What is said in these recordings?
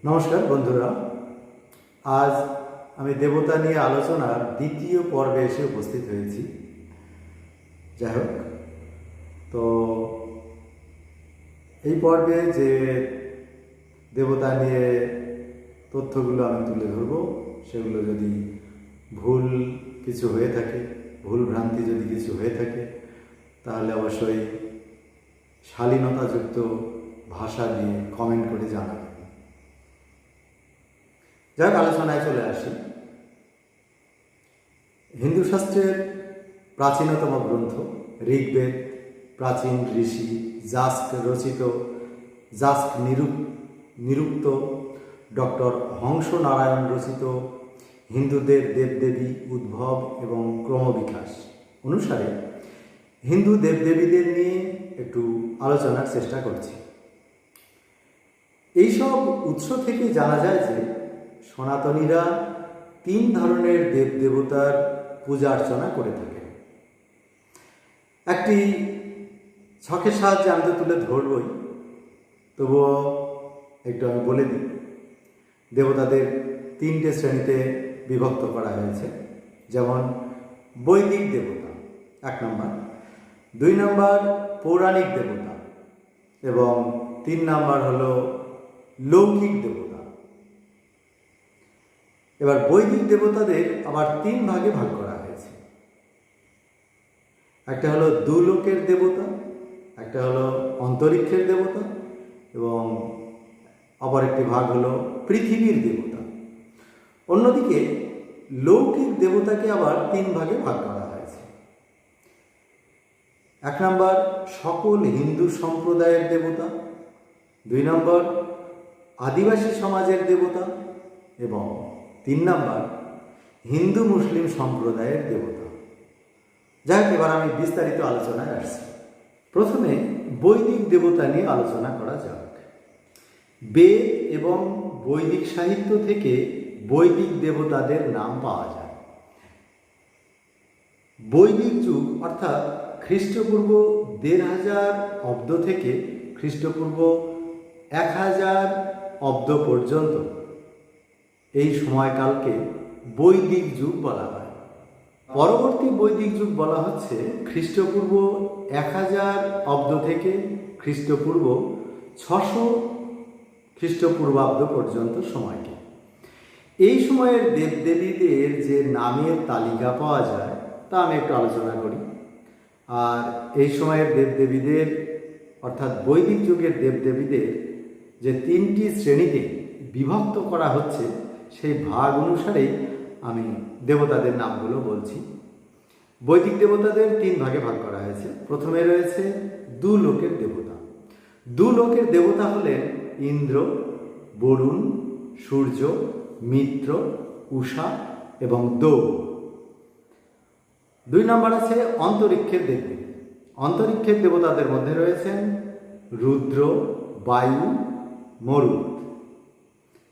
নমস্কার বন্ধুরা, আজ আমি দেবতা নিয়ে আলোচনার দ্বিতীয় পর্বে এসে উপস্থিত হয়েছি। যাই হোক, তো এই পর্বে যে দেবতা নিয়ে তথ্যগুলো আমি তুলে ধরব, সেগুলো যদি ভুল কিছু হয়ে থাকে, ভুল ভ্রান্তি যদি কিছু হয়ে থাকে, তাহলে অবশ্যই শালীনতাযুক্ত ভাষা দিয়ে কমেন্ট করে জানাবেন। যাক, আলোচনায় চলে আসি। হিন্দু শাস্ত্রের প্রাচীনতম গ্রন্থ ঋগ্বেদ, প্রাচীন ঋষি যাস্ক রচিত, যাস্ক নিরুক্ত, ডক্টর হংস নারায়ণ রচিত হিন্দুদের দেবদেবী উদ্ভব এবং ক্রমবিকাশ অনুসারে হিন্দু দেবদেবীদের নিয়ে একটু আলোচনার চেষ্টা করছি। এইসব উৎস থেকে জানা যায় যে সনাতনীরা তিন ধরনের দেবদেবতার পূজা অর্চনা করে থাকেন। একটি ছকের সাহায্যে আমি তো তুলে ধরবই, তবুও একটু আমি বলে দিই। দেবতাদের তিনটে শ্রেণীতে বিভক্ত করা হয়েছে। যেমন বৈদিক দেবতা 1 নম্বর, 2 নম্বর পৌরাণিক দেবতা এবং 3 নম্বর হলো লৌকিক দেবতা। এবার বৈদিক দেবতাদের আবার 3 ভাগে ভাগ করা হয়েছে। একটা হলো দুলোকের দেবতা, একটা হলো অন্তরিক্ষের দেবতা এবং অপর একটি ভাগ হলো পৃথিবীর দেবতা। অন্যদিকে লৌকিক দেবতাকে আবার 3 ভাগে ভাগ করা হয়েছে। 1 নম্বর সকল হিন্দু সম্প্রদায়ের দেবতা, 2 নম্বর আদিবাসী সমাজের দেবতা এবং 3 নম্বর হিন্দু মুসলিম সম্প্রদায়ের দেবতা। যাই হোক, এবার আমি বিস্তারিত আলোচনায় আসছি। প্রথমে বৈদিক দেবতা নিয়ে আলোচনা করা যাক। বেদ এবং বৈদিক সাহিত্য থেকে বৈদিক দেবতাদের নাম পাওয়া যায়। বৈদিক যুগ অর্থাৎ খ্রিস্টপূর্ব 1500 অব্দ থেকে খ্রিস্টপূর্ব 1000 অব্দ পর্যন্ত এই সময়কালকে বৈদিক যুগ বলা হয়। পরবর্তী বৈদিক যুগ বলা হচ্ছে খ্রিস্টপূর্ব 1000 অব্দ থেকে খ্রিস্টপূর্ব 600 খ্রিস্টপূর্বাব্দ পর্যন্ত সময়কে। এই সময়ের দেবদেবীদের যে নামের তালিকা পাওয়া যায় তা আমি একটু আলোচনা করি। আর এই সময়ের দেবদেবীদের অর্থাৎ বৈদিক যুগের দেবদেবীদের যে 3টি শ্রেণীতে বিভক্ত করা হচ্ছে, সেই ভাগ অনুসারেই আমি দেবতাদের নামগুলো বলছি। বৈদিক দেবতাদের 3 ভাগে ভাগ করা হয়েছে। প্রথমে রয়েছে দুলোকের দেবতা। দুলোকের দেবতা হলেন ইন্দ্র, বরুণ, সূর্য, মিত্র, উষা এবং দৌ। 2 নম্বর আছে অন্তরিক্ষের দেবদেবী। অন্তরিক্ষের দেবতাদের মধ্যে রয়েছেন রুদ্র, বায়ু, মরুত।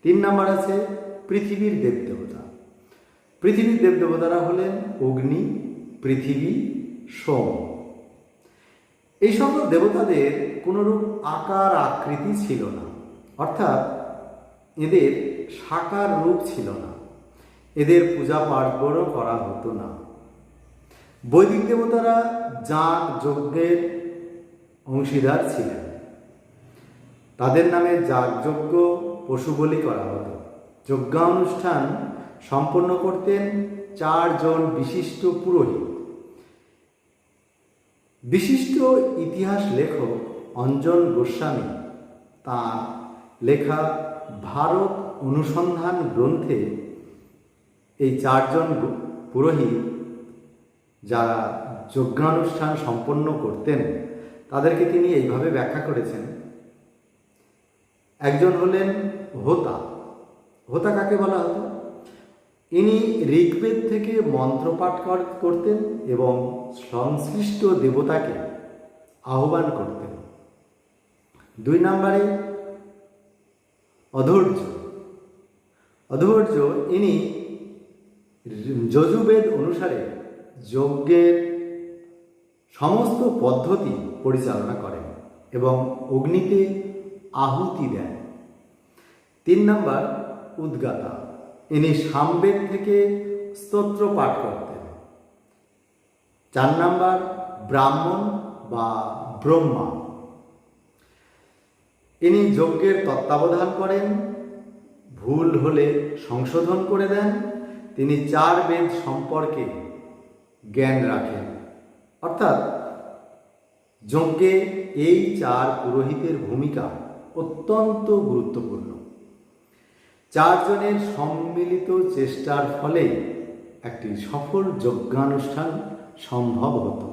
3 নম্বর আছে পৃথিবীর দেবদেবতা। পৃথিবীর দেবদেবতারা হলেন অগ্নি, পৃথিবী, সোম। এই সকল দেবতাদের কোনরূপ আকার আকৃতি ছিল না, অর্থাৎ এদের সাকার রূপ ছিল না। এদের পূজা পার্বণও করা হতো না। বৈদিক দেবতারা যাগ যজ্ঞের অংশীদার ছিলেন। তাদের নামে যাগযজ্ঞ, পশু বলি করা হতো। যজ্ঞানুষ্ঠান সম্পন্ন করতেন 4 জন বিশিষ্ট পুরোহিত। বিশিষ্ট ইতিহাস লেখক অঞ্জন গোস্বামী তাঁর লেখা ভারত অনুসন্ধান গ্রন্থে এই 4 জন পুরোহিত যারা যজ্ঞানুষ্ঠান সম্পন্ন করতেন তাদেরকে তিনি এইভাবে ব্যাখ্যা করেছেন। একজন হলেন হোতা। হোতা কাকে বলা হতো? ইনি ঋগ্বেদ থেকে মন্ত্রপাঠ করতেন এবং সংশ্লিষ্ট দেবতাকে আহ্বান করতেন। 2 নম্বরে অধৈর্য। অধৈর্য ইনি যজুর্বেদ অনুসারে যজ্ঞের সমস্ত পদ্ধতি পরিচালনা করেন এবং অগ্নিতে আহুতি দেন। 3 নম্বর উদ্গাতা, ইনি সামবেদ থেকে স্তোত্র পাঠ করতেন। 4 নম্বর ব্রাহ্মণ বা ব্রহ্মা, ইনি যজ্ঞের তত্ত্বাবধান করেন, ভুল হলে সংশোধন করে দেন। তিনি 4 বেদ সম্পর্কে জ্ঞান রাখেন, অর্থাৎ যজ্ঞে এই 4 পুরোহিতের ভূমিকা অত্যন্ত গুরুত্বপূর্ণ। 4 জনের সম্মিলিত চেষ্টার ফলে একটি সফল যজ্ঞানুষ্ঠান সম্ভব হতো।